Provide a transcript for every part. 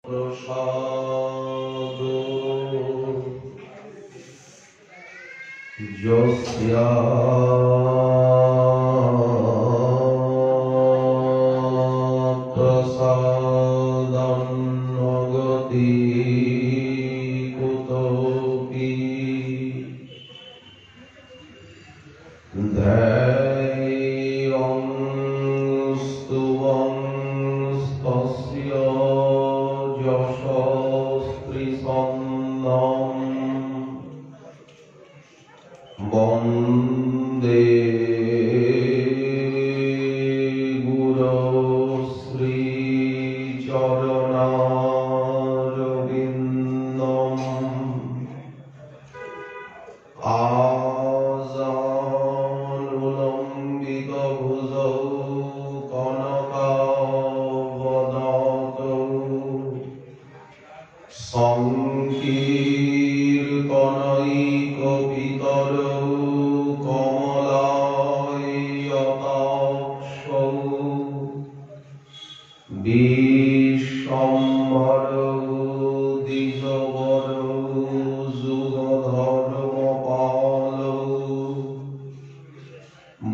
प्रसाद यस्या प्रसादन्नगति कुतोऽपि ध्येयं स्तुवं तस्य यशस्त्रिसन्नं वन्दे गुरुश्रीचरणारविन्दम् आजानुलम्बितभुजौ कनकावदातौ संकीर्तनैकपितरौ कमलायताक्षौ विश्वम्भरौ द्विजवरौ जुगधर्मपालौ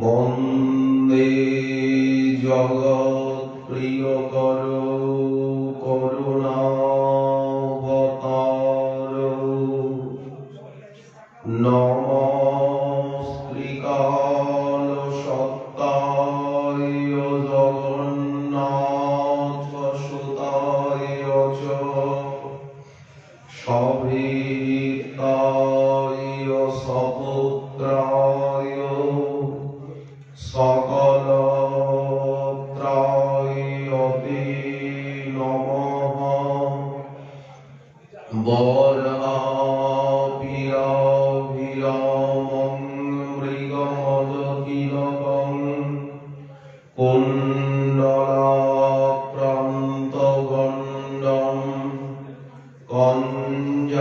वन्दे जगत्प्रियकरौ करुणावतारौ नमस्त्रिकालसत्ताय जगन्नाथसुताय च सभीताय सपुत्राय सकलत्राय ते नमः वराभिराभिरामं मृगमदतिलकं कुण्डलाक्रान्तगण्डं कञ्जाक्षं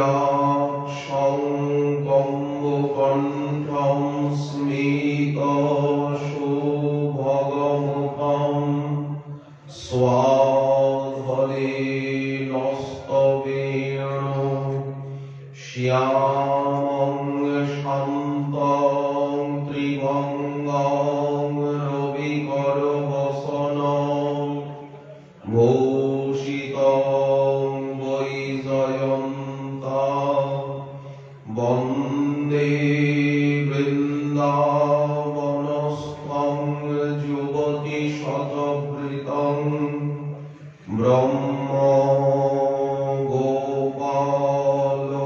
कम्बुकण्ठं स्मितशोभगमुखं स्वाधरेणस्तवेणो श्यामं शान्तं त्रिभङ्गं रविकरवसनं भूषितं वैजयन्ता वन्दे वृन्दावनस्थं युवतिशतवृतं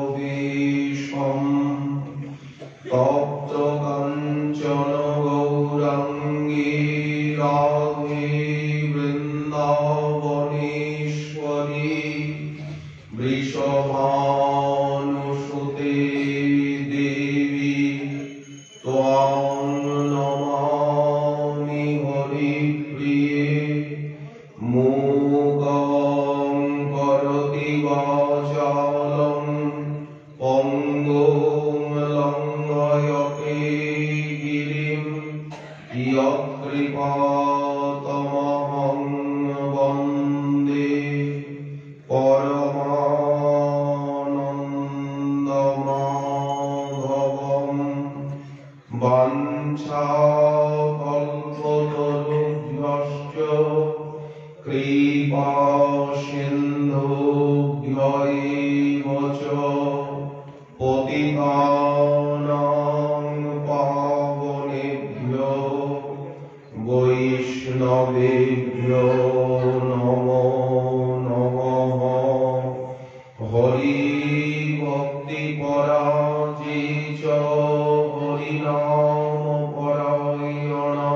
ब्रह्मगोपालवेशं तप्तकाञ्चन गौराङ्गी राधे वृन्दावनेश्वरी वृषभानुसुते देवी त्वां नमामि हरिप्रिये मूकं करोति वाचालं पङ्गुं लङ्घयते गिरिं यत्कृपातमहं वन्दे परमानन्दमाधवं वाञ्छाकल्पतरुभ्यश्च कृपासिन्धुभ्यैव च पतितानां पावनेभ्यो वैष्णवेभ्यो नमो नमः हरिभक्तिपराजे च हरिनामपरायणा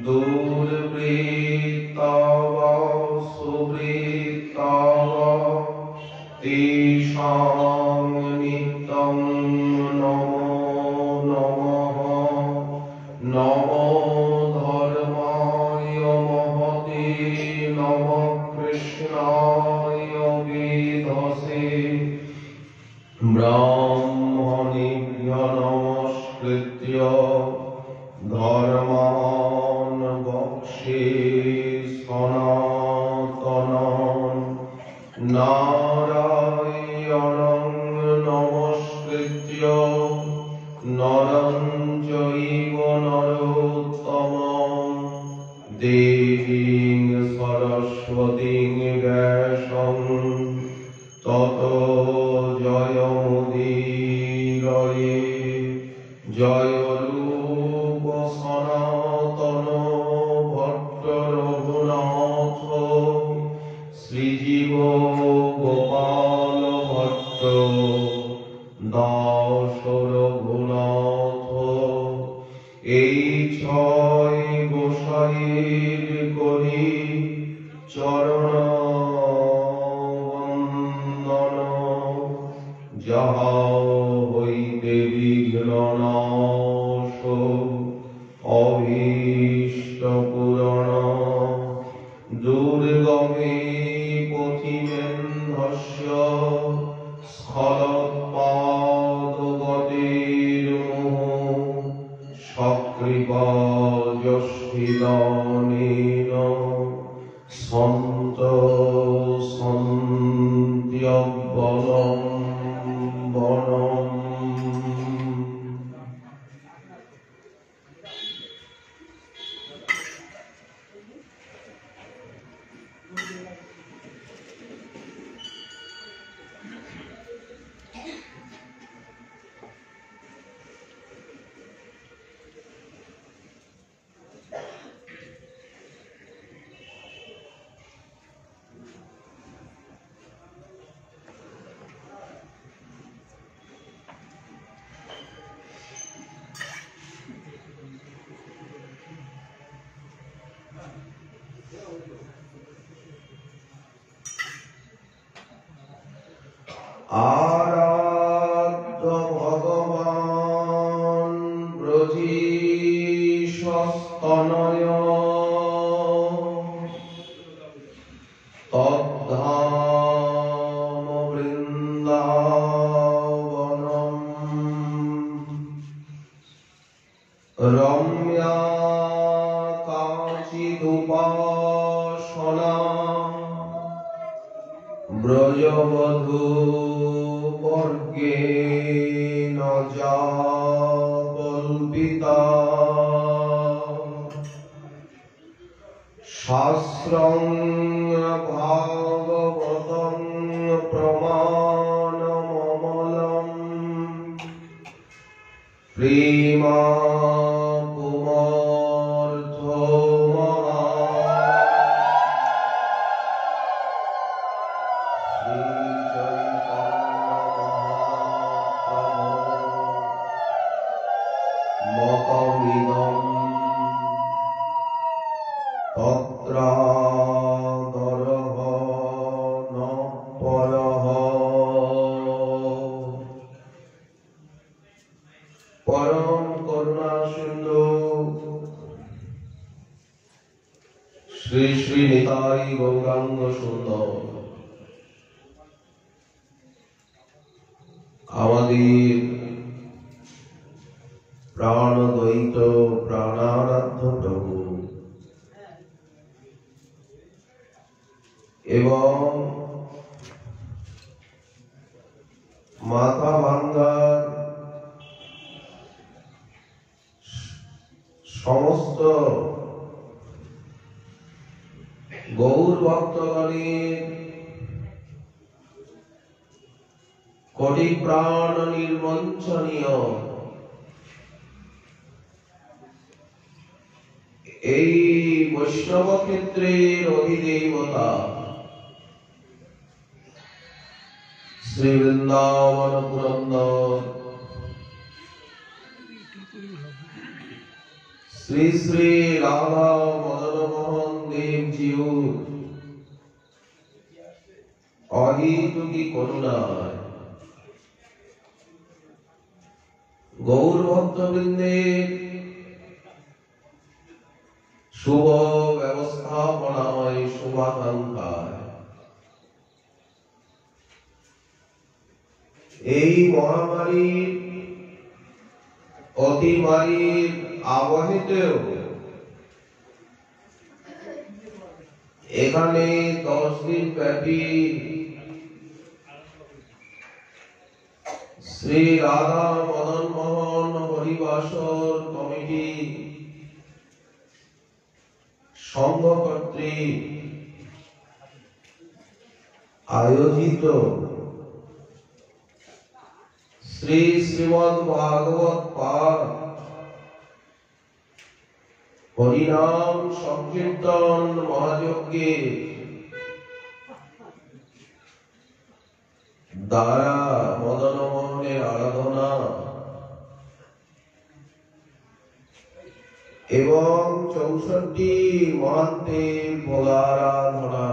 दुर्वृत्ता वा सुवृत्ता वा तेषां नित्यं नमो नमः नमो धर्माय महते नमः कृष्णाय वेधसे ब्राह्मणेभ्यो नमस्कृत्य धर्मान् वक्षे सनातनान् নারায়ণং নমস্কৃত্য নরং চৈব নরোত্তমং দেবীং সরস্বতীং ব্যাসং ততো জয়মুদীরয়ে জয় রূপ সনাতন ভট্ট রঘুনাথ শ্রীজীব গোপাল ভট্ট দাস রঘুনাথ। এই ছয় গোসাইর করি চরণ বন্দন, যাহা হইতে বিঘ্ন নাশ অভীষ্ট পূরণ। দুর্গমে পথিমেন্ধস্য স্থলোৎপাদগতির্মুহুঃ সকৃপা যষ্টিদানেন সন্ত সন্ত্যবলম্বনম। আরাধ্য ভগবান ব্রজীশস্তনয় তদ্ধাম বৃন্দাবনম রম্যা কাচিদুপাসনা ব্রজবধূ বর্গেণ যা কল্পিতা শাস্ত্রং ভাগবতং প্রমাণমমলম প্রেমাপুমর্থমহা মতমিদম তত্রাদরহ ন পরহ। পরম করুণা সিন্ধু শ্রী শ্রী নিতাই গৌরাঙ্গ সুন্দর আমাদের প্রাণদ্বৈত প্রাণারাধ্য প্রভু এবং মাথা ভাঙ্গার সমস্ত গৌর ভক্তগণের কোটি প্রাণ নির্বঞ্চনীয় এই বৈষ্ণব ক্ষেত্রের অধিদেবতা শ্রী বৃন্দাবন পুরন্দর শ্রী শ্রী রাধা মদন মোহন দেবজিউ অহিতুকি করুণায় গৌর ভক্তবৃন্দের শুভ ব্যবস্থাপনায় শুভাকাঙ্ক্ষায় এই মহামারীর অতিমারীর আবহেতেও এখানে 10 দিন ব্যাপী শ্রী রাধা মদন মোহন হরিবাসর কমিটি সংঘ কর্তৃক আয়োজিত শ্রী শ্রীমদ্ ভাগবত পাঠ হরিনাম সংকীর্তন মহাযজ্ঞে দ্বারা মদন মোহনের আরাধনা এবং 64 মহান্তের ভোগারাধনা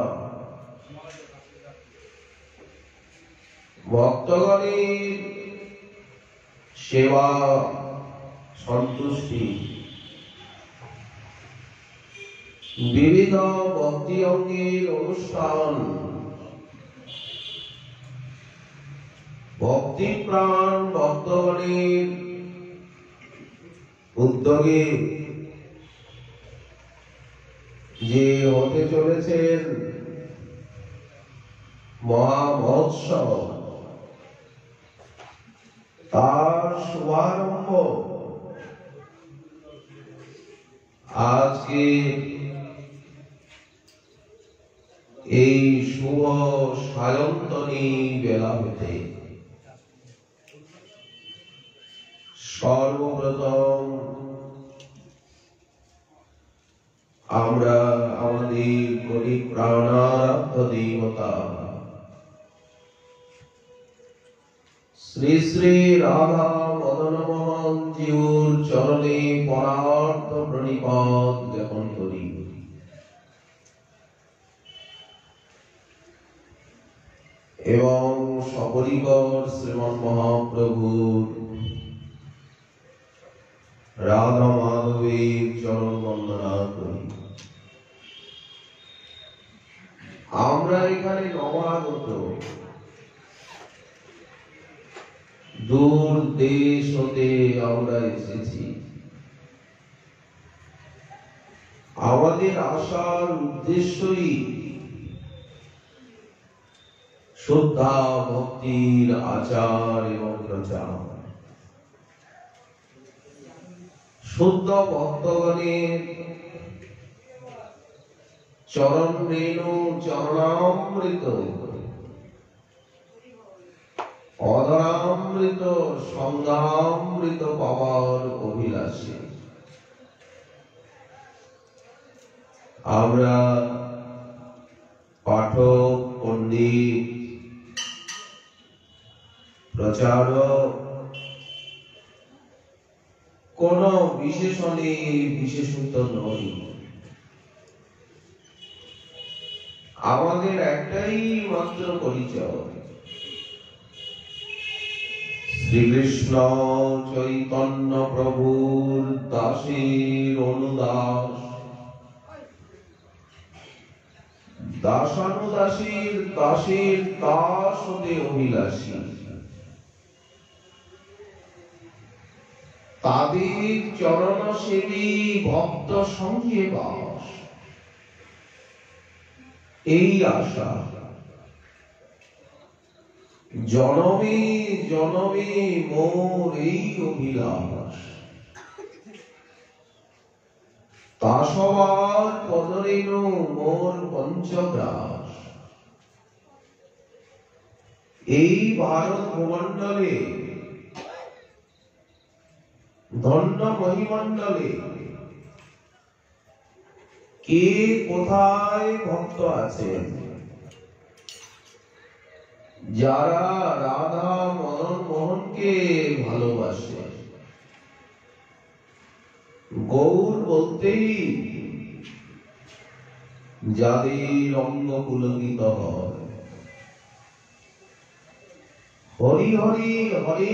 ভক্তগণের সেবা সন্তুষ্টি বিবিধ ভক্তি অঙ্গের অনুষ্ঠান ভক্তি প্রাণ ভক্তগণের উদ্যোগে যে হতে চলেছেন মহা মহোৎসব তার শুভারম্ভ আজকে এই শুভ সায়ন্তনী বেলা হতে সর্বপ্রথম আমরা আমাদের কলি প্রাণারাধ্য দেবতা শ্রী শ্রী রাধা মদন মোহন জিউর চরণে পরার্থ প্রণিপাত জ্ঞাপন করি। এবং সপরিকর শ্রীমন মহাপ্রভুর রাধা মাধবের চরণ বন্দনা করি। আমরা এখানে নবাগত দূর দেশ হতে আমরা এসেছি। আমাদের আসার উদ্দেশ্যই শ্রদ্ধা ভক্তির আচার এবং প্রচার। শুদ্ধ ভক্তগণের চরণ রেণু চরণামৃত অধরামৃত সঙ্গামৃত পাওয়ার অভিলাষী আমরা পাঠক পণ্ডিত প্রচারক কোন বিশেষণে বিশেষিত নই। আমাদের একটাই মাত্র পরিচয়, শ্রীকৃষ্ণ চৈতন্য প্রভুর দাসের অনুদাস, দাসানুদাসীর দাসের দাস হতে অভিলাষী, তাদের চরণ সেবী ভক্ত সঙ্গে বাস, এই আশা জনমে জনমে মোর এই অভিলাষ। তা সবার পদরেণু মোর পঞ্চগ্রাস। এই ভারত ভূমণ্ডলে ধন্য মহিমণ্ডলে কে কোথায় ভক্ত আছেন যারা রাধা মদন মোহনকে ভালোবাসে? গৌর বলতেই যাদের অঙ্গ পুলকিত হয়, হরি হরি হরে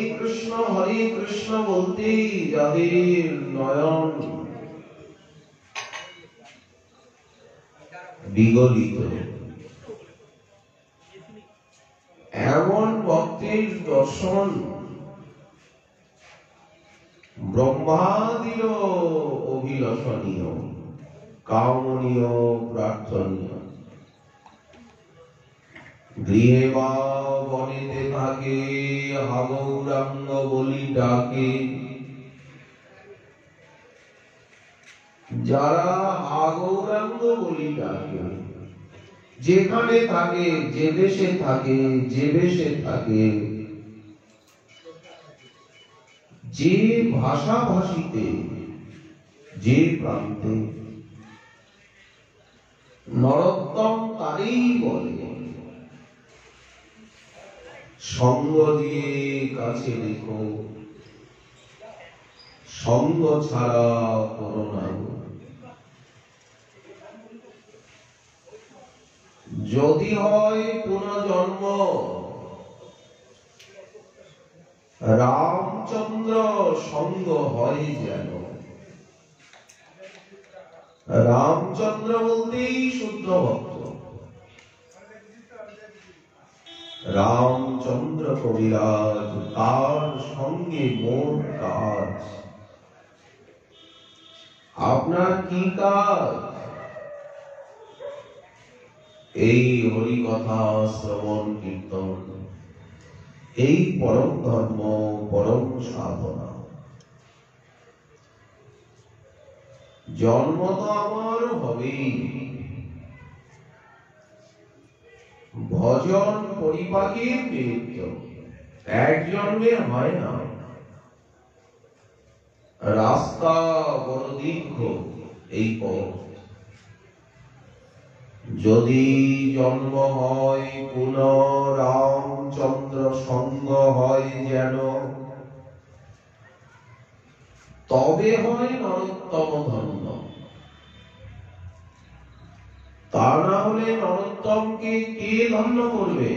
কৃষ্ণ বলতেই যাদের নয়ন বিগলিত, এমন ভক্তের দর্শন ব্রহ্মাদির অভিলষণীয়, কামনীয়, প্রার্থনীয়। গৃহে বা বনেতে থাকে হাগৌরাঙ্গ বলি ডাকে। যারা হাগৌরাঙ্গ বলি ডাকে, যেখানে থাকে, যে দেশে থাকে, যে বেশে থাকে, যে ভাষাভাষীতে, যে প্রান্তে, নরোত্তম তারই বলে। সঙ্গ দিয়ে কাছে রেখো, সঙ্গ ছাড়া করো না। যদি হয় পুনর্জন্ম, রামচন্দ্র সঙ্গ হয় যেন। রামচন্দ্র বলতেই শুদ্ধ ভক্ত। রামচন্দ্র কবিরাজ, তার সঙ্গে মোর কাজ। আপনার কি কাজ? এই হরি কথা শ্রবণ কীর্তন, এই পরম ধর্ম, পরম সাধনা। জন্ম তো আমার হবেই, ভজন পরিপাকের নিমিত্ত। এক জন্মে হয় না। রাস্তা বড় দীর্ঘ এই পথ। যদি জন্ম হয় পুনঃ রামচন্দ্র সঙ্গ হয় যেন, তবে হয় নরোত্তম ধন্য। তা না হলে নরোত্তমকে কে ধন্য করবে?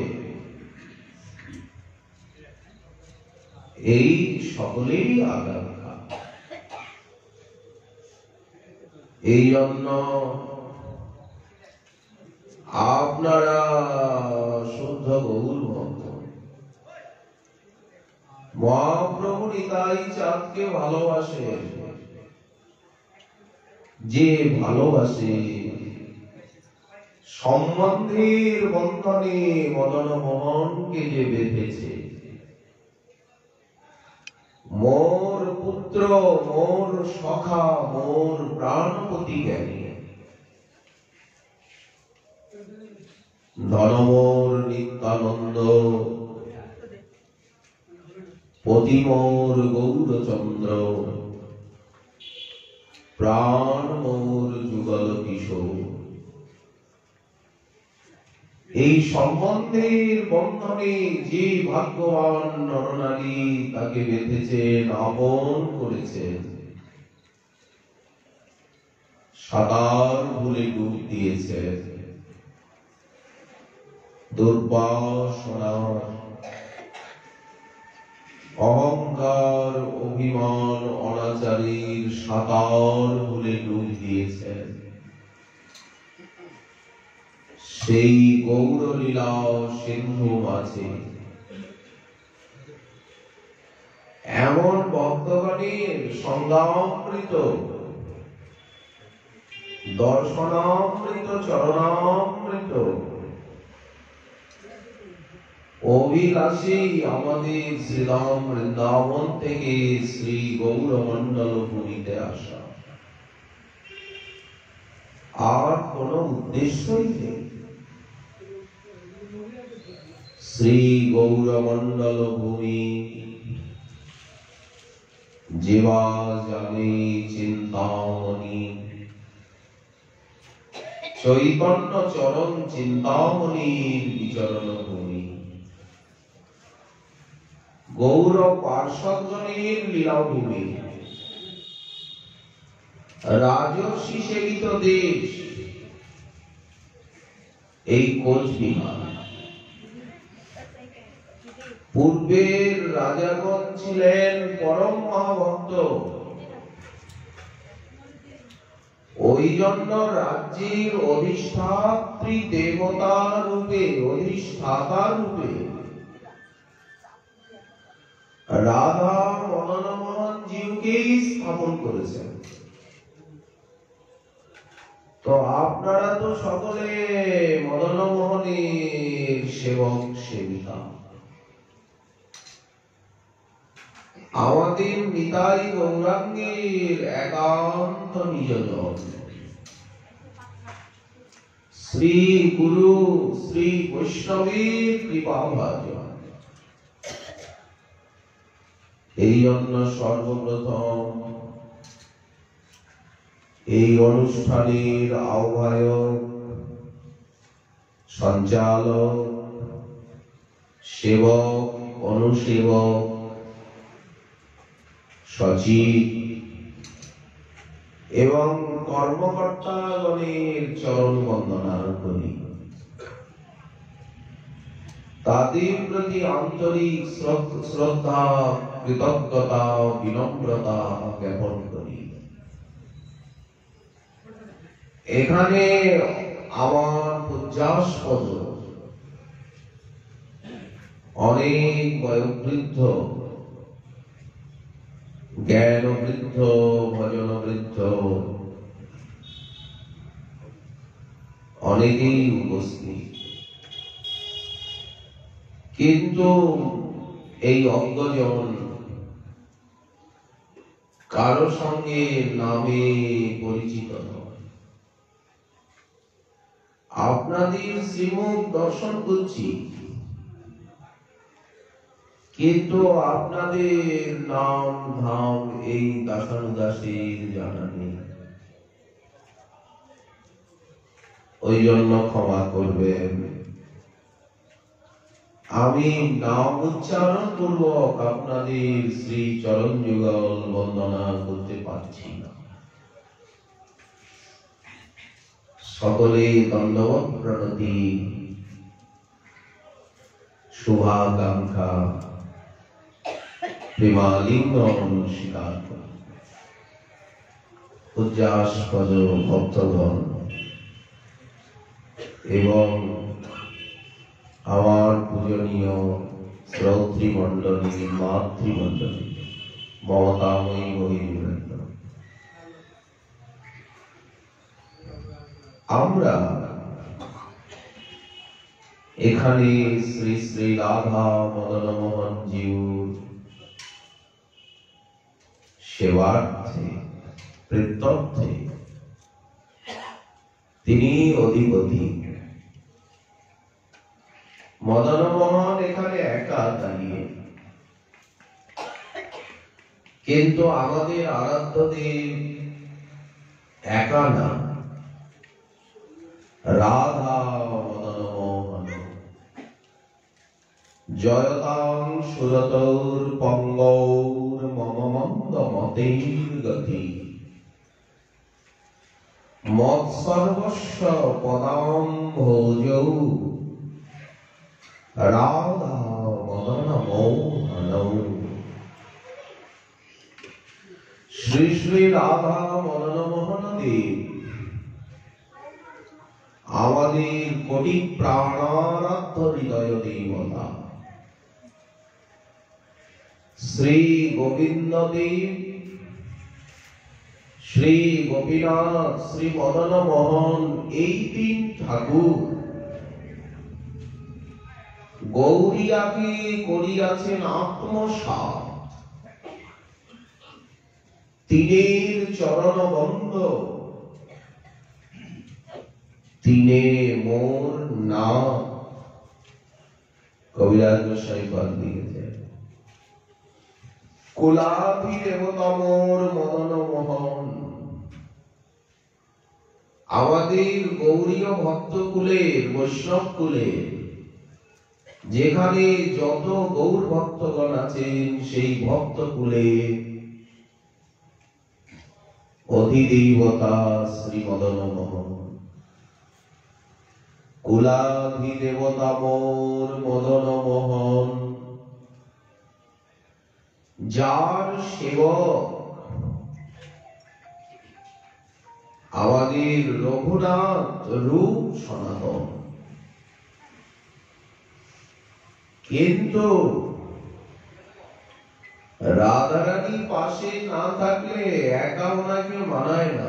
এই সকলেরই আকাঙ্ক্ষা। এই জন্য আপনারা শুদ্ধ গৌর ভক্ত, মহাপ্রভু নিতাই চাঁদকে ভালোবাসে। যে ভালোবাসে, সম্বন্ধের বন্ধনে মদন মোহনকে যে বেঁধেছে, মোর পুত্র, মোর সখা, মোর প্রাণপতি জ্ঞানী, ধনমোর নিত্যানন্দ, পতি মোর গৌরচন্দ্র, প্রাণ মোর যুগল কিশোর। এই সম্বন্ধের বন্ধনে যে ভাগ্যবান নরনারী তাকে বেঁধেছেন, আপন করেছেন, সাঁতার ভুলে ডুব দিয়েছেন, দুর্বাসনার অহংকার, অভিমান, অনাচারীর সাঁতার ভুলে ডুব দিয়েছেন, সেই গৌরলীলা সিন্ধু মাঝে এমন ভক্তগণের সঙ্গামৃত, দর্শনামৃত, চরণামৃত অভিলাষী আমাদের শ্রীরাম বৃন্দাবন থেকে শ্রী গৌরমণ্ডল ভূমিতে আসা। আর কোন উদ্দেশ্যই নেই। শ্রী গৌরমণ্ডল ভূমি যেবা জানে চিন্তামণি, চৈতন্য চরণ চিন্তামণির বিচরণ ভূমি, গৌর পার্শ্বজনের লীলাভূমি, রাজর্ষি সেবিত দেশ এই কোচবিহার। পূর্বের রাজাগণ ছিলেন পরম মহাভক্ত, ওই জন্য রাজ্যের অধিষ্ঠাত্রী দেবতা রূপে, অধিষ্ঠাতা রূপে রাধা মদন মোহন জিউকেই স্থাপন করেছেন। তো আপনারা তো সকলে মদন মোহনের সেবক সেবিকা। আমাদের নিতাই গৌরাঙ্গের একান্ত নিজজন, শ্রী গুরু শ্রী বৈষ্ণবের কৃপাভাজন। এই জন্য সর্বপ্রথম এই অনুষ্ঠানের আহ্বায়ক, সঞ্চালক, সেবক, অনুসেবক, সচিব এবং কর্মকর্তাগণের চরণ বন্দনা করি। তাদের প্রতি আন্তরিক শ্রদ্ধা, কৃতজ্ঞতা, বিনম্রতা জ্ঞাপন করি। এখানে আমার পূজ্যাস্পদ অনেক বয়োবৃদ্ধ, জ্ঞান বৃদ্ধ, ভজন বৃদ্ধ অনেকেই উপস্থিত, কিন্তু এই অজ্ঞজন কারো সঙ্গে নামে পরিচিত নয়। আপনাদের শ্রীমুখ দর্শন করছি, কিন্তু আপনাদের নাম ধাম এই দাসানুদাসীর জানা নেই। ওই জন্য ক্ষমা করবেন, আমি নাম উচ্চারণ পূর্বক আপনাদের শ্রী চরণ যুগল বন্দনা করতে পারছি না। সকলে দণ্ডবৎ প্রণতি, শুভাকাঙ্ক্ষা, প্রেমালিঙ্গন স্বীকার করি। পূজ্যাস্পদ ভক্তগণ এবং আমার পূজনীয় শ্রোতৃমণ্ডলী, মাতৃমণ্ডলী, মমতাময়ী ভগিনীবৃন্দ, আমরা এখানে শ্রী শ্রী রাধা মদন মোহন জিউর সেবার্থে, প্রত্যর্থে, তিনি অধিপতি। মদন মোহন এখানে একা দাঁড়িয়ে, কিন্তু আমাদের আরাধ্য দেব একা না, রাধা মদন মোহন জয়তাং সুরতৌর পঙ্গৌর মম মন্দ মতের গতি মৎ সর্বস্ব পদাম ভোজৌ রাধা মদন মোহনৌ। শ্রী শ্রী রাধা মদন মোহন দেব আমাদের কোটি প্রাণারাধ্য হৃদয় দেবতা। শ্রী গোবিন্দ দেব, শ্রী গোপীনাথ, শ্রী মদন মোহন, এই তিন ঠাকুর গৌরিয়াকে করিয়াছেন আত্মসাৎ। তিনের চরণ বন্ধ, তিনে মোর না। কবিরাজ গোসাই পাল লিখেছেন, কুলাভি দেবতা মোর মদন মোহন। আমাদের গৌরীয় ভক্ত কুলের, বৈষ্ণব কুলের যেখানে যত গৌর ভক্তগণ আছেন, সেই ভক্ত কুলে অধিদেবতা শ্রী মদন মোহন। কুলাধিদেবতা মোর মদন মোহন, যার সেবক আমাদের রঘুনাথ রূপ সনাতন। কিন্তু রাধারানী পাশে না থাকলে একা ওনাকে মানায় না।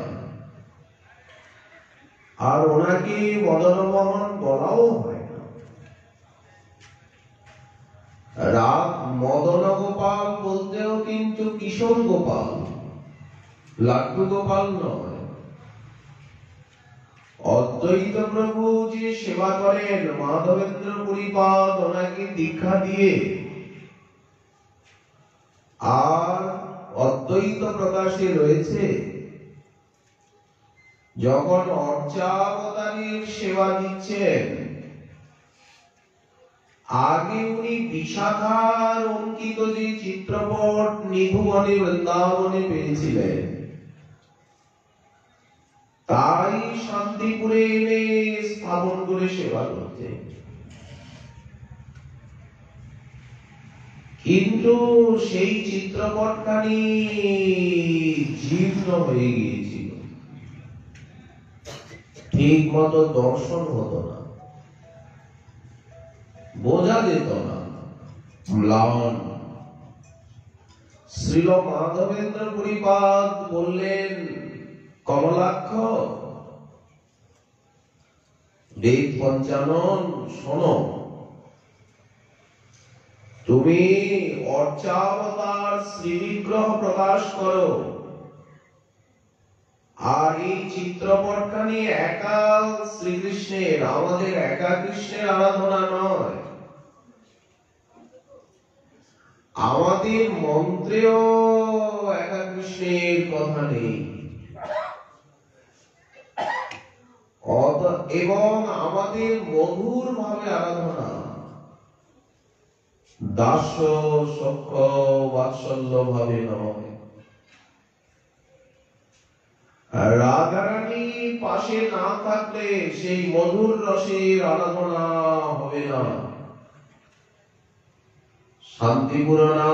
আর ওনাকে মদনমোহন বলাও হয় না। রাগ মদন গোপাল বলতেও কিন্তু কিশোর গোপাল, লাড্ডু গোপাল নয়। অদ্বৈত প্রভু যে সেবা করেন, মাধবেন্দ্র পুরীপাদ ওনাকে দীক্ষা দিয়ে, আর অদ্বৈত প্রকাশে রয়েছে যখন অর্চাবতারীর সেবা দিচ্ছেন, আগে উনি বিশাখার অঙ্কিত যে চিত্রপট নিভুবনে বৃন্দাবনে পেয়েছিলেন, তাই শান্তিপুরে এনে স্থাপন করে সেবা করতে। কিন্তু সেই চিত্রপটখানি জীর্ণ হয়ে গিয়েছিল, ঠিক মতো দর্শন হতো না, বোঝা যেত না, ম্লান। শ্রীল মাধবেন্দ্র পুরীপাদ বললেন, কমলাক্ষ, বেদ পঞ্চানন শোনো, তুমি অর্চাবতার শ্রীবিগ্রহ প্রকাশ করো, আর এই চিত্রপটখানি একা শ্রীকৃষ্ণের, আমাদের একা কৃষ্ণের আরাধনা নয়, আমাদের মন্ত্রেও একা কৃষ্ণের কথা নেই, এবং আমাদের মধুর ভাবে আরাধনা, দাস্য সখ্য বাৎসল্য ভাবে নয়। রাধারানী পাশে না থাকলে সেই মধুর রসের আরাধনা হবে না। শান্তিপুর না,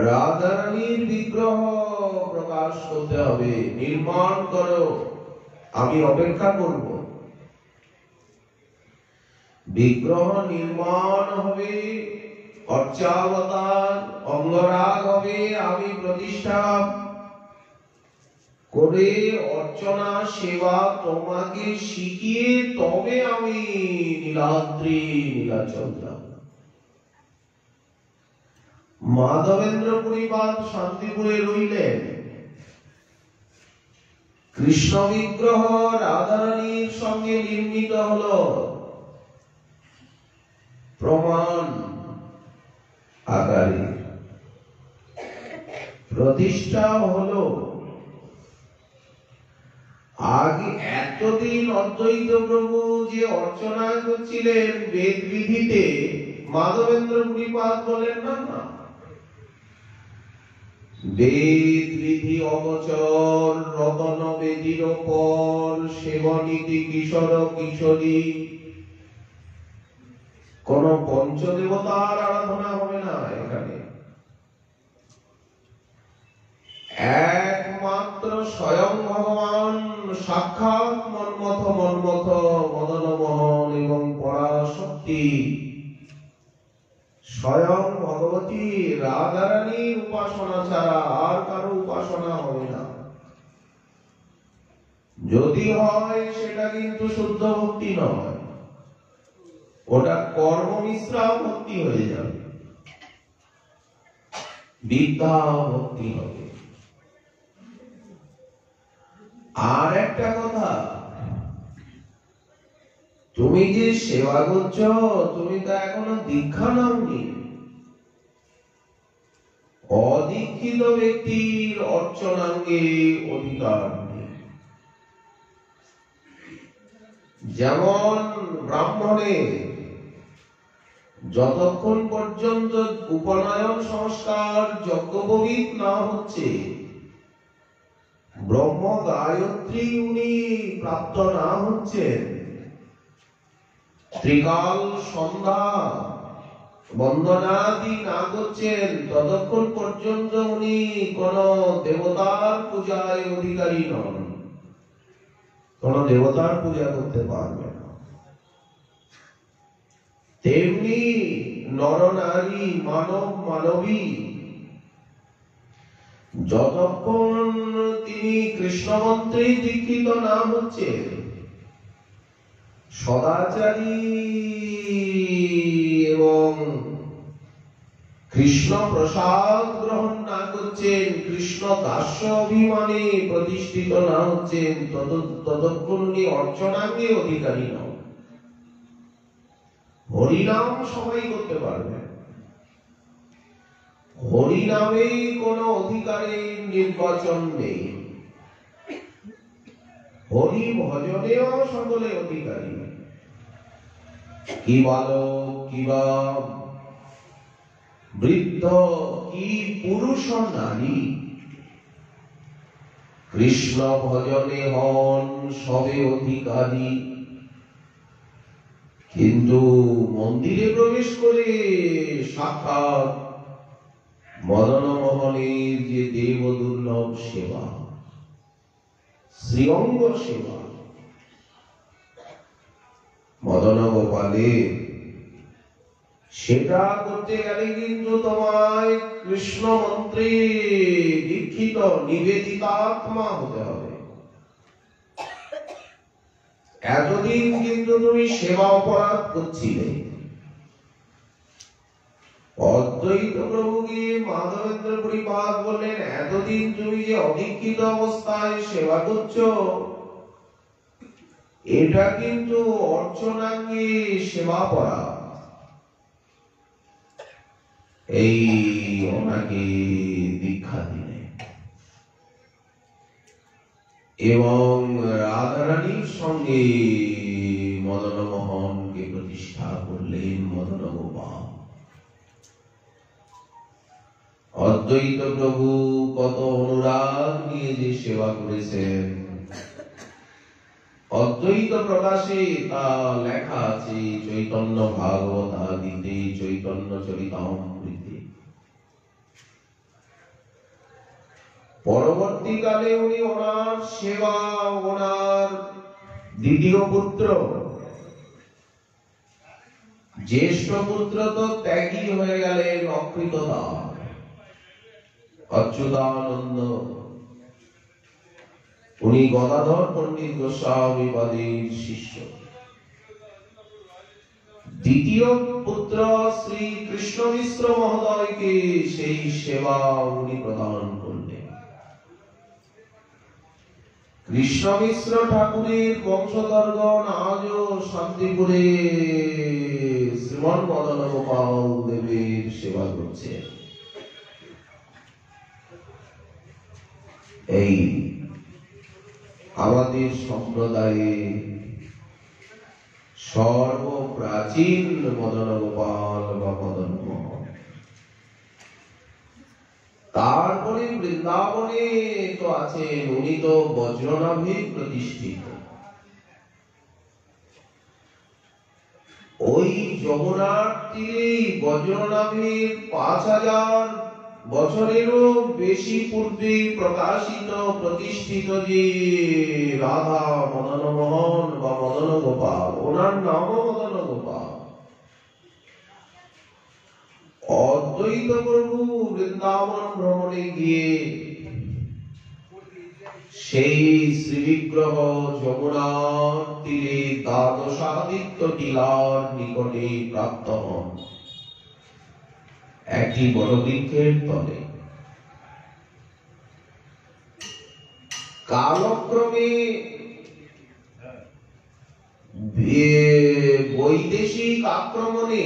রাধারানীর বিগ্রহ প্রকাশ করতে হবে, নির্মাণ করো, আমি অপেক্ষা করব। বিগ্রহ নির্মাণ হবে, অর্চাবতার অঙ্গরাগ হবে, আমি প্রতিষ্ঠা করে অর্চনা সেবা তোমাকে শিখিয়ে তবে আমি নীলাদ্রি নীলাচল যাব। মাধবেন্দ্র পুরীপাদ শান্তিপুরে রইলেন, কৃষ্ণ বিগ্রহ রাধারানীর সঙ্গে নির্মিত হলো, প্রমাণ আকারে প্রতিষ্ঠা হলো। আগে এতদিন অদ্বৈত প্রভু যে অর্চনা করছিলেন বেদ বিধিতে, মাধবেন্দ্র পুরীপাদ বলেন না, না, বেদ বিধি অগোচর রতন বেদির পর সেবনীতি কিশোর কিশোরী, কোন পঞ্চদেবতার আরাধনা হবে না এখানে, একমাত্র স্বয়ং ভগবান সাক্ষাৎ মন্মথ মদনমোহন এবং পরাশক্তি স্বয়ং ভগবতী রাধারানীর উপাসনা ছাড়া আর কারো উপাসনা হবে না। যদি হয় সেটা কিন্তু শুদ্ধ ভক্তি নয়, ওটা কর্ম মিশ্রা ভক্তি হয়ে যাবে, বিদ্যা ভক্তি হবে। আর একটা কথা, তুমি যে সেবা করছো, তুমি তো এখনো দীক্ষা নাওনি। অদীক্ষিত ব্যক্তির অর্চনাঙ্গে অধিকার নেই। যেমন ব্রাহ্মণের যতক্ষণ পর্যন্ত উপনয়ন সংস্কার যজ্ঞোপবীত না হচ্ছে, ব্রহ্ম গায়ত্রী উনি প্রাপ্ত না হচ্ছেন, ত্রিকাল সন্ধ্যা বন্দনাদি না করছেন, ততক্ষণ পর্যন্ত উনি কোন দেবতার পূজায় অধিকারী নন, কোন দেবতার পূজা করতে পারবেন না। তেমনি নর নারী মানব মানবী যতক্ষণ তিনি কৃষ্ণমন্ত্রে দীক্ষিত না হচ্ছে, সদাচারী এবং কৃষ্ণ প্রসাদ গ্রহণ না করছেন, কৃষ্ণ দাস্য অভিমানে প্রতিষ্ঠিত না হচ্ছেন, ততক্ষণ উনি অর্চনাঙ্গে অধিকারী নন। হরিনাম সবাই করতে পারবে, হরিনামে কোন অধিকারের নির্বাচন নেই, হরি ভজনেও সকলে অধিকারী। কি বালক, কি বা বৃদ্ধ, কি পুরুষ নারী, কৃষ্ণ ভজনে হন সবে অধিকারী। কিন্তু মন্দিরে প্রবেশ করে সাক্ষাৎ মদন মোহনের যে দেব দুর্লভ সেবা, শ্রীঅঙ্গ সেবা, মদন গোপালে সেটা করতে গেলে কিন্তু তোমায় কৃষ্ণ মন্ত্রে দীক্ষিত নিবেদিতাত্মা হতে হবে। এতদিন কিন্তু তুমি সেবা অপরাধ করছিলে। অদ্বৈত প্রভুকে মাধবেন্দ্র পরিপাদ বললেন, এতদিন তুমি যে অদীক্ষিত অবস্থায় সেবা করছো, এটা কিন্তু অর্চনাঙ্গে সেবা অপরাধ। এই ওনাকে দীক্ষা দিলেন এবং রাধারানীর সঙ্গে মদন মোহনকে প্রতিষ্ঠা করলেন মদন গোপাল। অদ্বৈত প্রভু কত অনুরাগ নিয়ে যে সেবা করেছেন, অদ্বৈত প্রকাশে তা লেখা আছে চৈতন্য ভাগবতাদিতে, চৈতন্য চরিতামৃতে। পরবর্তীকালে উনি ওনার সেবা, ওনার দ্বিতীয় পুত্র, জ্যেষ্ঠ পুত্র তো ত্যাগী হয়ে গেলেন, অকৃতদার অচ্যুতানন্দ। উনি গদাধর পণ্ডিত গোস্বামী পাদের শিষ্য। দ্বিতীয় পুত্র শ্রী কৃষ্ণ মিশ্র মহোদয়কে সেই সেবা উনি প্রদান করলেন। কৃষ্ণ মিশ্র ঠাকুরের বংশধরগণ আজও শান্তিপুরে শ্রীমন মদন গোপাল দেবের সেবা করছে। এই আমাদের সম্প্রদায়ে সর্বপ্রাচীন মদন গোপাল বা মদন মোহন। তারপরে বৃন্দাবনে তো আছেন, উনি তো বজ্রনাভে প্রতিষ্ঠিত। ওই যমুনার তীরে বজ্রনাভের 5000 বছরেরও বেশি পূর্বে প্রকাশিত প্রতিষ্ঠিত যে রাধা মদন মোহন বা মদন গোপাল, ওনার নামও মদন গোপাল। অদ্বৈত প্রভু বৃন্দাবন ভ্রমণে গিয়ে সেই শ্রীবিগ্রহ যমুনার তীরে দ্বাদশাদিত্য টিলার নিকটে প্রাপ্ত হন, একটি বটবৃক্ষের তলে। কালক্রমে বৈদেশিক আক্রমণে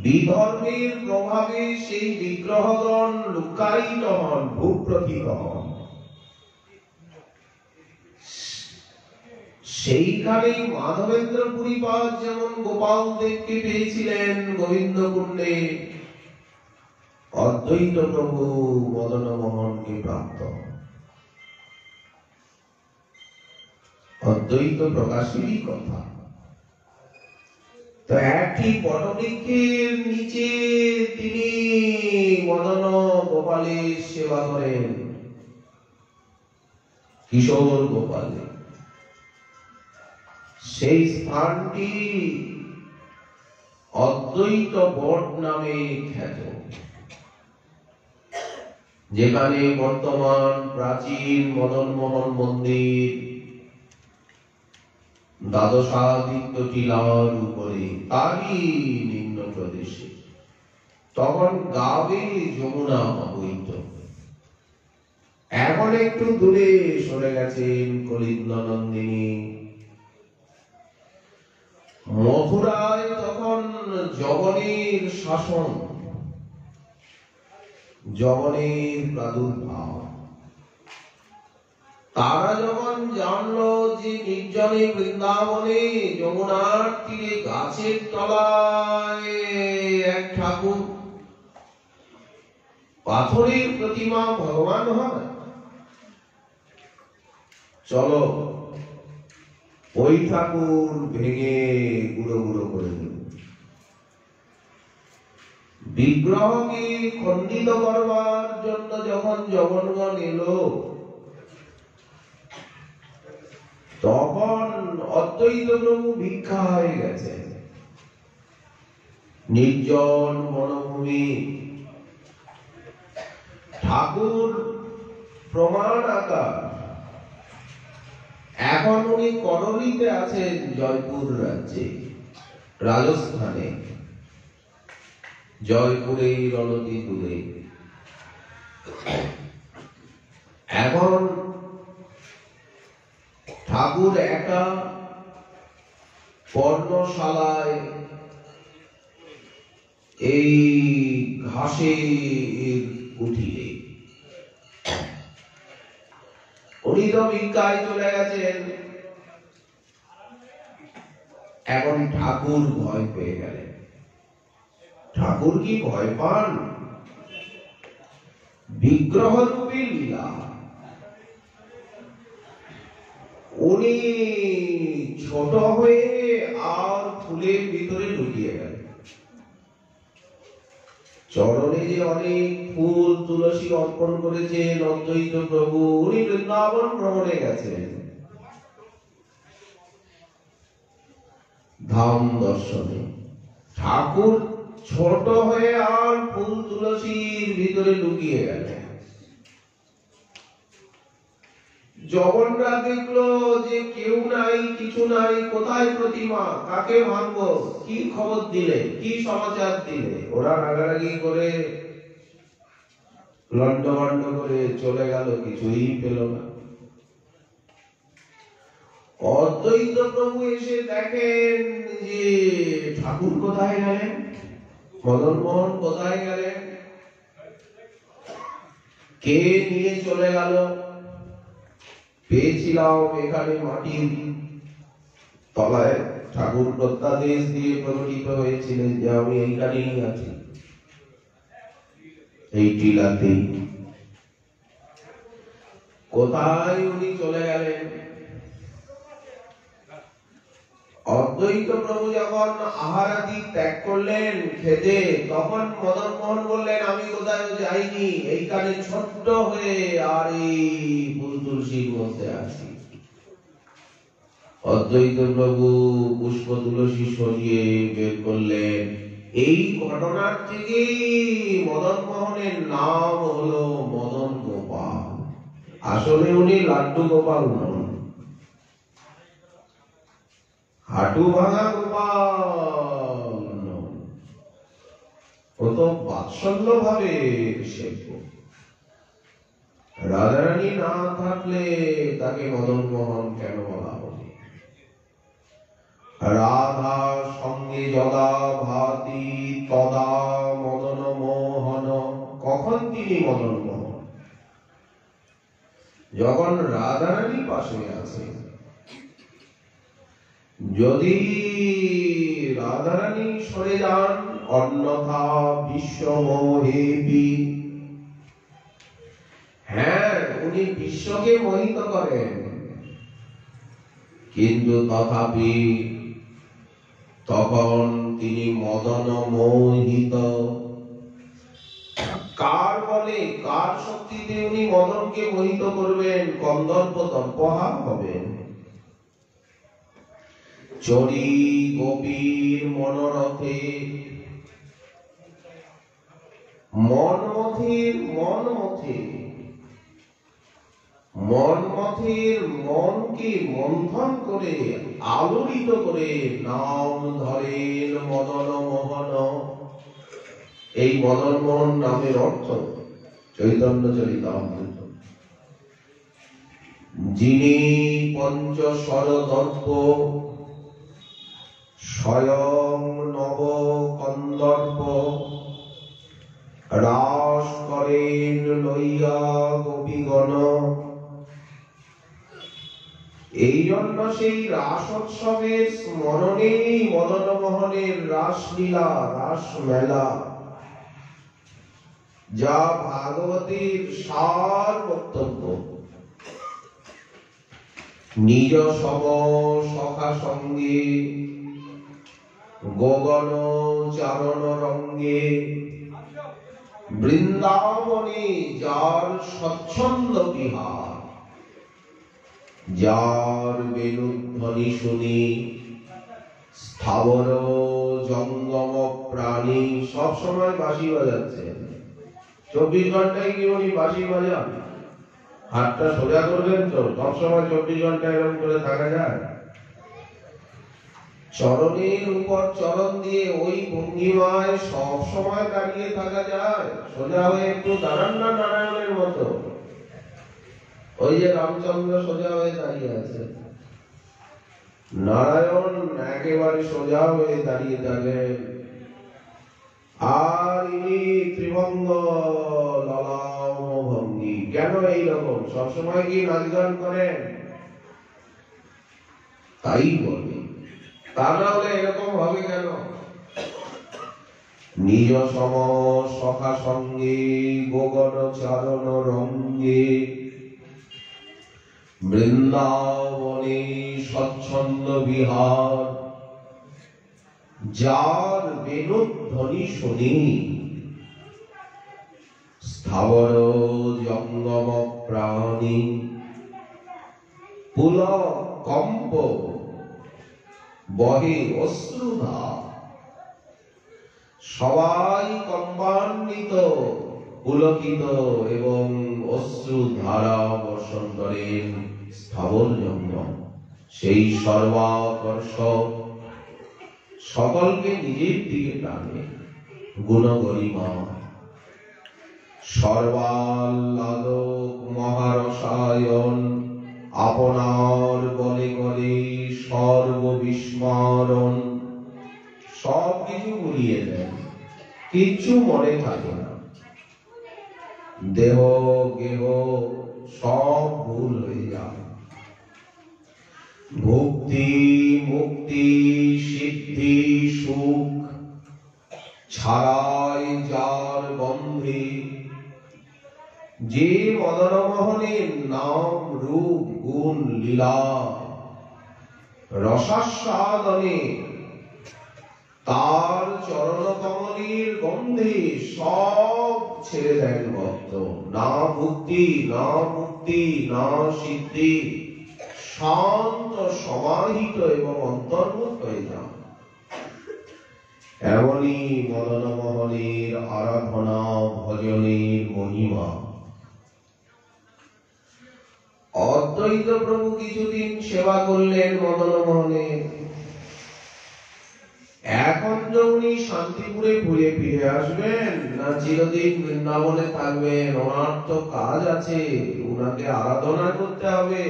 বিধর্মের প্রভাবে সেই বিগ্রহগণ লুকায়িত হন, ভূপ্রথিত হন। সেইখানে মাধবেন্দ্র পুরীপাদ যেমন গোপাল দেবকে পেয়েছিলেন গোবিন্দ কুণ্ডে, অদ্বৈত প্রভু মদন মোহনকে প্রাপ্ত। অদ্বৈত প্রকাশেরই কথা। তো একটি বটবৃক্ষের নিচে তিনি মদন গোপালের সেবা করেন, কিশোর গোপালে। সেই স্থানটি অদ্বৈত বট নামে খ্যাত। যেখানে বর্তমান প্রাচীন মদন মোহন মন্দির দ্বাদশাদিত্য টিলার উপরে, তারই নিম্ন প্রদেশে তখন গাবে যমুনা বইত। এখন একটু দূরে সরে গেছেন কলিন্দ নন্দিনী। মথুরায় তখন জগনের শাসন, জগনের প্রাদুর্ভাব। তারা যখন জানলো যে নির্জনে বৃন্দাবনে যমুনার তীরে গাছের তলায় এক ঠাকুর, পাথরের প্রতিমা ভগবান হয়, চলো ওই ঠাকুর ভেঙে গুঁড়ো গুঁড়ো করে দেব। বিগ্রহকে খণ্ডিত করবার জন্য যখন জগন্নাথ এলো, তখন অদ্বৈত প্রভু ভিক্ষা হয়ে গেছে। নির্জন বনভূমি, ঠাকুর প্রমাণ আকার। এখন উনি করলিতে আছেন, জয়পুর রাজ্যে, রাজস্থানে, জয়পুরের অনতি দূরে। এখন ঠাকুর একা পর্ণশালায় এই ঘাসের কুঠিরে। উনি তো ভিক্ষায় চলে গেছেন। এখন ঠাকুর ভয় পেয়ে গেলেন। ঠাকুর কি ভয় পান? বিগ্রহ রূপী লীলা। উনি ছোট হয়ে আর ফুলের ভিতরে ঢুকিয়ে গেলেন। চরণে যে অনেক ফুল তুলসী অর্পণ করেছেন অদ্বৈত প্রভু, উনি বৃন্দাবন ভ্রমণে গেছেন ধাম দর্শনে। ঠাকুর ছোট হয়ে আর ফুল তুলসীর ভিতরে লুকিয়ে গেলেন। জগন্নাথ দেখলো যে কেউ নাই, কিছু নাই, কোথায় প্রতিমা, কাকে ভাঙবো, কি খবর দিলে, কি সমাচার দিলে। ওরা রাগারাগি করে লন্ডভন্ড করে চলে গেল, কিছুই পেল না। অদ্বৈত প্রভু এসে দেখেন যে ঠাকুর কোথায় গেলেন, মদন মোহন কোথায় গেলেন, কে নিয়ে চলে গেল। পেয়েছিলাম এখানে মাটির তলায়, ঠাকুর প্রত্যাদেশ দিয়ে প্রকটিত হয়েছিলেন যে আমি এইখানেই আছি, এই টিলাতেই। কোথায় উনি চলে গেলেন। অদ্বৈত প্রভু যখন আহারাদি ত্যাগ করলেন খেতে, তখন মদন মোহন বললেন আমি কোথায় যাইনি, এইখানে ছোট্ট হয়ে আর এই ফুল তুলসীর মধ্যে আছি। অদ্বৈত প্রভু পুষ্প তুলসী সরিয়ে বের করলেন। এই ঘটনার থেকে মদন মোহনের নাম হলো মদন গোপাল। আসলে উনি লাড্ডু গোপাল নন, হাঁটু ভাঙা গোপাল নন। ও তো বাৎসল্য ভাবে সেব্য। রাধারানী না থাকলে তাকে মদন মোহন কেন বলা হবে? রাধা সঙ্গে যদা ভাতি তদা মদন মোহন। কখন তিনি মদন মোহন? যখন রাধারানী পাশে আছে। যদি রাধারানী সরে যান, অন্যথা বিশ্ব মোহেবি। হ্যাঁ, উনি বিশ্বকে মোহিত করেন, কিন্তু তথাপি তখন তিনি মদন মোহিত। কার বলে, কার শক্তিতে উনি মদনকে মোহিত করবেন? কন্দর্প দর্পহা হবেন। চরি গোপীর মনোরথে মনমথের মনকে মন্থন করে আলোড়িত করে নাম ধরেন মদন মোহন। এই মদন মোহন নামের অর্থ চৈতন্য চরিতামৃত। যিনি পঞ্চস্বর দর্প স্বয়ং নব কন্দর্প রাস করেন লইয়া গোপীগণ। এই জন্য সেই রাস উৎসবের স্মরণেই মদন মোহনের রাসলীলা, রাস মেলা, যা ভাগবতের সার বক্তব্য। নিজ সম সখা সঙ্গে গগন চারণ রঙ্গে বৃন্দাবনে যার স্বচ্ছন্দ বিহার, যার বেণুধ্বনি শুনি স্থাবর জঙ্গম প্রাণী। সব সময় বাঁশি বাজাচ্ছেন, 24 ঘন্টায় কি উনি বাঁশি বাজান? হাতটা সোজা করবেন তো, সবসময় 24 ঘন্টা এরকম করে থাকা যায়? চরণের উপর চরণ দিয়ে ওই ভঙ্গিমায় সব সময় দাঁড়িয়ে থাকা যায়? সোজা হয়ে একটু দাঁড়ান না নারায়ণের মতো। ওই যে রামচন্দ্র সোজা হয়ে দাঁড়িয়ে আছে, নারায়ণ একেবারে সোজা হয়ে দাঁড়িয়ে থাকেন। আর ইনি ত্রিভঙ্গ ললাম ভঙ্গি। কেন এইরকম? সবসময় কি নাচ গান করেন? তাই বলে, তা না হলে এরকম হবে কেন? নিজ সম সখা সঙ্গে গগন চারণ রঙ্গে বৃন্দাবনে স্বচ্ছন্দ বিহার, যার বেণুধ্বনি শুনি স্থাবর জঙ্গম প্রাণী পুলকম্প বহে অশ্রুধা। সবাই কম্পান্বিত, পুলকিত এবং অশ্রুধারা বর্ষণ করেন স্থাবর জঙ্গম। সেই সর্বাকর্ষক সকলকে নিজের দিকে টানে, গুণগরিমা সর্বাহ্লাদক মহারসায়ন আপনার বলে করে সর্ববিস্মরণ। সব কিছু ভুলিয়ে দেন, কিচ্ছু মনে থাকে না, দেহ গেহ সব ভুল হয়ে যায়। ভক্তি মুক্তি সিদ্ধি সুখ ছাড়াই যার বন্ধে, যে মদন মোহনের নাম রূপ গুণ লীলা রসাস্বাদনে তার চরণ কমলের গন্ধে সব ছেড়ে দেন ভক্ত। না মুক্তি না মুক্তি না সিদ্ধি, শান্ত সমাহিত এবং অন্তর্মুখ হয়ে যান। এমনই মদন মোহনের আরাধনা ভজনের মহিমা। অদ্বৈত প্রভু কিছুদিন সেবা করলেন মদন মোহনের। এখন যে উনি শান্তিপুরে ঘুরে ফিরে আসবেন না চিরদিন বৃন্দাবনে থাকবেন? ওনার তো কাজ আছে, উনাকে আরাধনা করতে হবে।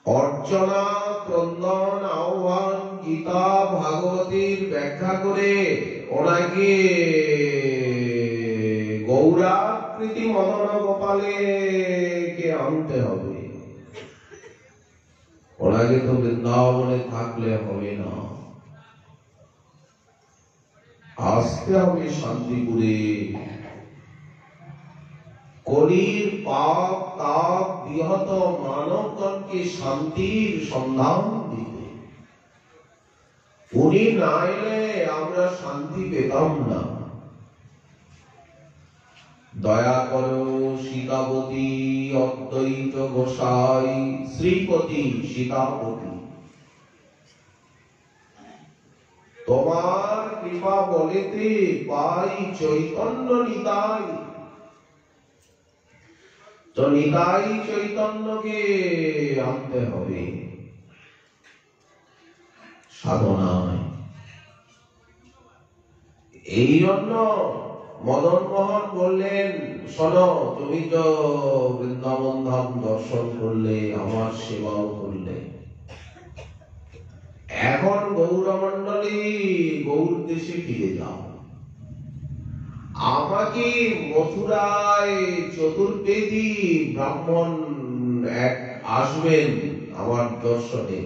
অর্চনা ক্রন্দন আহ্বান গীতা ভাগবতীর ব্যাখ্যা করে ওনাকে গৌরাকৃতি মদন গোপালে কে আনতে হবে। ওনাকে তো বৃন্দাবনে থাকলে হবে না, আসতে হবে শান্তিপুরে। কলির পাপ তাপ বিহত মানবগণকে শান্তির সন্ধান দিতে। উনি না এলে আমরা শান্তি পেতাম না। দয়া করো সীতাপতি অদ্বৈত গোসাই শ্রীপতি সীতাপতি। তোমার কৃপা বলেতে পাই চৈতন্য নিতাই। তো নিতাই চৈতন্যকে আনতে হবে সাধনায়। এই জন্য মদন মোহন বললেন, শোনো, তুমি তো বৃন্দাবন ধাম দর্শন করলে, আমার সেবাও করলে, এখন গৌরমণ্ডলী গৌর দেশে ফিরে যাও। আমাকে মথুরায় চতুর্বেদী ব্রাহ্মণ এক আসবেন আমার দর্শনে,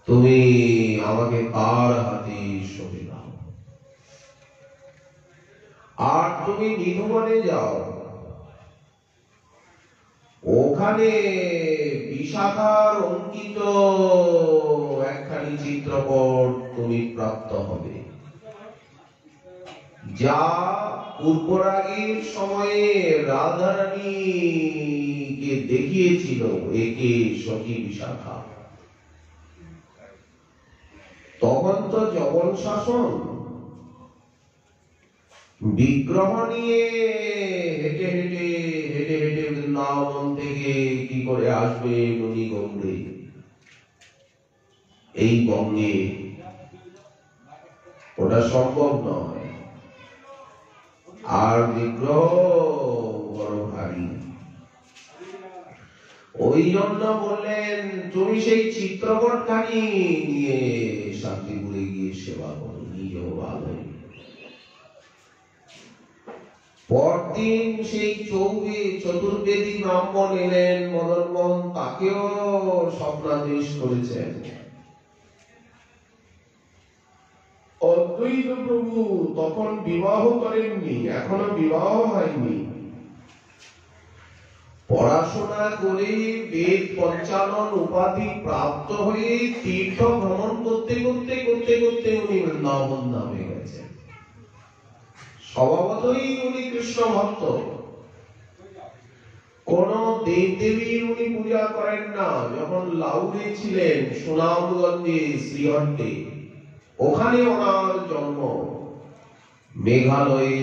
তুমি আমাকে তার হাতে সঁপে দাও। আর তুমি নিধুবনে যাও, ওখানে বিশাখার অঙ্কিত একখানি চিত্রপট তুমি প্রাপ্ত হবে, যা পূর্বরাগের সময়ে রাধারানীকে দেখিয়েছিল একে সখী বিশাখা। তখন তো যবন শাসন, বিগ্রহ নিয়ে হেঁটে হেঁটে হেঁটে হেঁটে বৃন্দাবন থেকে কি করে আসবে ননী গঙ্গে, এই গঙ্গে ওটা সম্ভব নয়। আর বিগ্রহ বড় ভারী, ওই জন্য বললেন তুমি সেই চিত্রপট খানি নিয়ে শান্তিপুরে গিয়ে সেবা করো, নিজেও ভালো। পরদিন সেই চতুর্বেদী ব্রাহ্মণ এলেন, মদন মোহন তাকেও স্বপ্নাদেশ করেছেন। অদ্বৈত প্রভু তখন বিবাহ করেননি, এখনো বিবাহ হয়নি। পড়াশোনা করে বেদ পঞ্চানন উপাধি প্রাপ্ত হয়ে তীর্থ ভ্রমণ করতে করতে করতে করতে উনি বৃন্দাবন ধামে গেছেন। স্বভাবতই উনি কৃষ্ণ ভক্ত, কোন দেব দেবীর উনি পূজা করেন না। যখন লাউড়ে ছিলেন সুনামগঞ্জে শ্রীহট্টে, ওখানে ওনার জন্ম। মেঘালয়ে